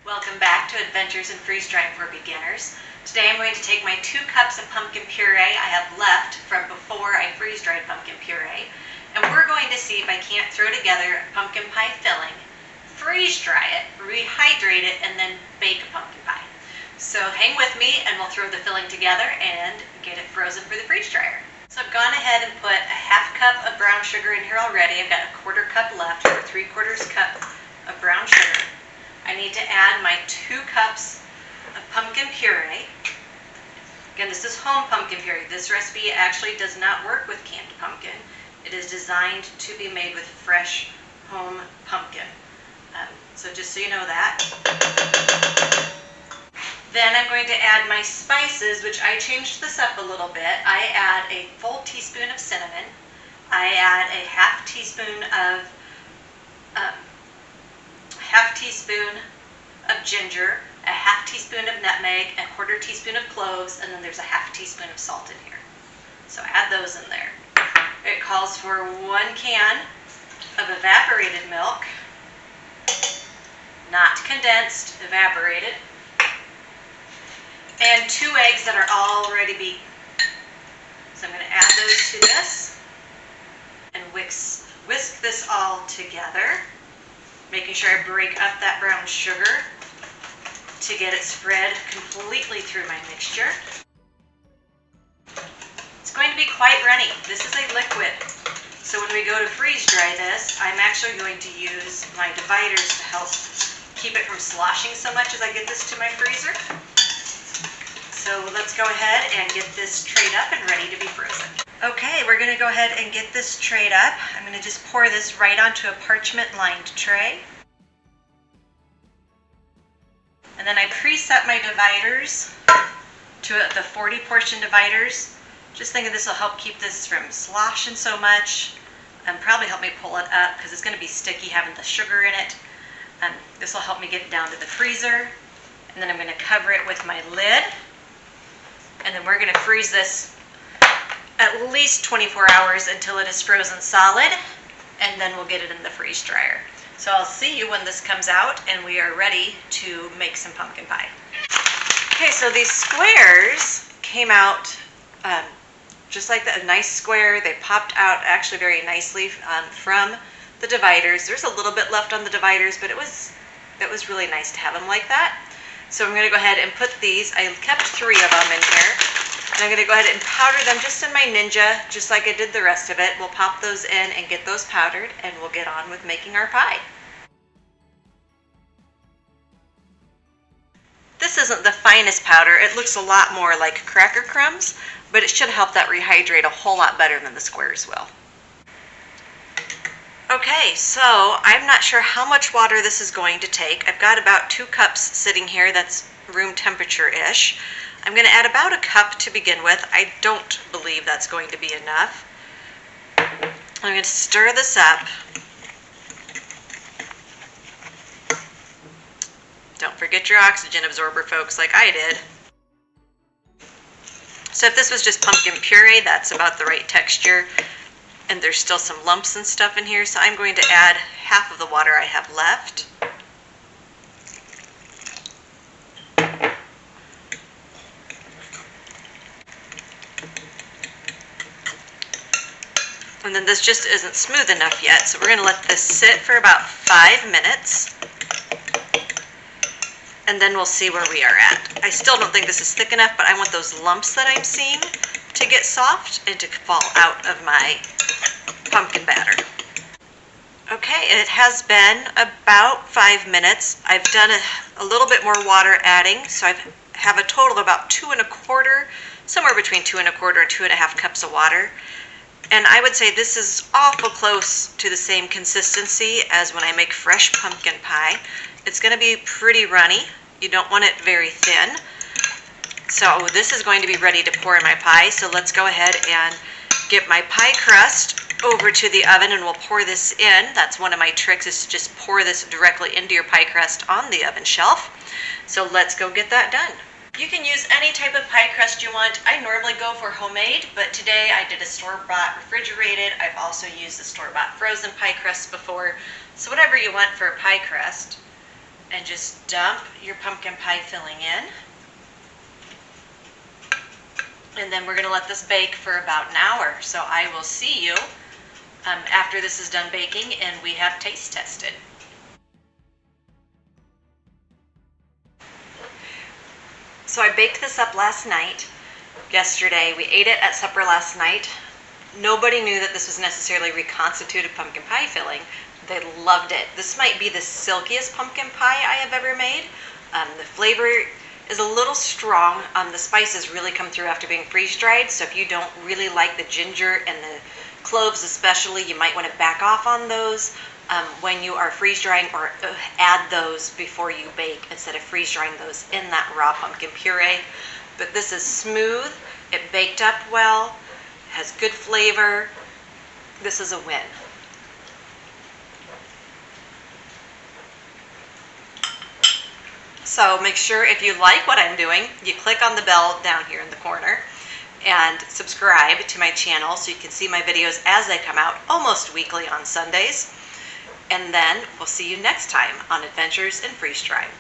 Welcome back to Adventures in Freeze Drying for Beginners. Today I'm going to take my 2 cups of pumpkin puree I have left from before I freeze dried pumpkin puree, and we're going to see if I can't throw together a pumpkin pie filling, freeze dry it, rehydrate it, and then bake a pumpkin pie. So hang with me and we'll throw the filling together and get it frozen for the freeze dryer. So I've gone ahead and put a half cup of brown sugar in here already. I've got a 1/4 cup left, or 3/4 cup of brown sugar. I need to add my 2 cups of pumpkin puree. Again, this is home pumpkin puree. This recipe actually does not work with canned pumpkin. It is designed to be made with fresh home pumpkin. So just so you know that. Then I'm going to add my spices, which I changed this up a little bit. I add a full teaspoon of cinnamon. I add a half teaspoon of ginger, a half teaspoon of nutmeg, a 1/4 teaspoon of cloves, and then there's a half teaspoon of salt in here. So add those in there. It calls for 1 can of evaporated milk, not condensed, evaporated, and 2 eggs that are already beaten. So I'm going to add those to this and whisk this all together, making sure I break up that brown sugar to get it spread completely through my mixture. It's going to be quite runny. This is a liquid. So when we go to freeze dry this, I'm actually going to use my dividers to help keep it from sloshing so much as I get this to my freezer. So let's go ahead and get this trayed up and ready to be frozen. Okay, we're going to go ahead and get this trayed up. I'm going to just pour this right onto a parchment-lined tray. And then I preset my dividers to the 40 portion dividers. Just thinking this will help keep this from sloshing so much and probably help me pull it up because it's going to be sticky having the sugar in it. This will help me get it down to the freezer. And then I'm going to cover it with my lid. And then we're going to freeze this at least 24 hours until it is frozen solid, and then we'll get it in the freeze dryer. So I'll see you when this comes out and we are ready to make some pumpkin pie. Okay, so these squares came out just like that, a nice square. They popped out actually very nicely from the dividers. There's a little bit left on the dividers, but it was really nice to have them like that. So I'm going to go ahead and put these, I kept 3 of them in here, and I'm going to go ahead and powder them just in my Ninja, just like I did the rest of it. We'll pop those in and get those powdered, and we'll get on with making our pie. This isn't the finest powder. It looks a lot more like cracker crumbs, but it should help that rehydrate a whole lot better than the squares will. Okay, so I'm not sure how much water this is going to take. I've got about 2 cups sitting here. That's room temperature-ish. I'm going to add about a cup to begin with. I don't believe that's going to be enough. I'm going to stir this up. Don't forget your oxygen absorber, folks, like I did. So if this was just pumpkin puree, that's about the right texture. And there's still some lumps and stuff in here, so I'm going to add half of the water I have left. And then this just isn't smooth enough yet, so we're going to let this sit for about 5 minutes. And then we'll see where we are at. I still don't think this is thick enough, but I want those lumps that I'm seeing to get soft and to fall out of my pumpkin batter. Okay, it has been about 5 minutes. I've done a little bit more water adding, so I have a total of about 2 1/4, somewhere between 2 1/4 and 2.5 cups of water. And I would say this is awful close to the same consistency as when I make fresh pumpkin pie. It's going to be pretty runny. You don't want it very thin. So this is going to be ready to pour in my pie. So let's go ahead and get my pie crust over to the oven and we'll pour this in. That's one of my tricks, is to just pour this directly into your pie crust on the oven shelf. So let's go get that done. You can use any type of pie crust you want. I normally go for homemade, but today I did a store-bought refrigerated. I've also used the store-bought frozen pie crust before. So whatever you want for a pie crust. and just dump your pumpkin pie filling in. And then we're going to let this bake for about an hour. So I will see you after this is done baking and we have taste tested. So I baked this up yesterday. We ate it at supper last night. Nobody knew that this was necessarily reconstituted pumpkin pie filling. They loved it. This might be the silkiest pumpkin pie I have ever made. The flavor is a little strong. The spices really come through after being freeze-dried, so if you don't really like the ginger and the cloves especially, you might want to back off on those when you are freeze-drying, or add those before you bake instead of freeze-drying those in that raw pumpkin puree. But this is smooth, it baked up well, has good flavor. This is a win. So make sure, if you like what I'm doing, you click on the bell down here in the corner and subscribe to my channel so you can see my videos as they come out almost weekly on Sundays. And then we'll see you next time on Adventures in Freeze Drying.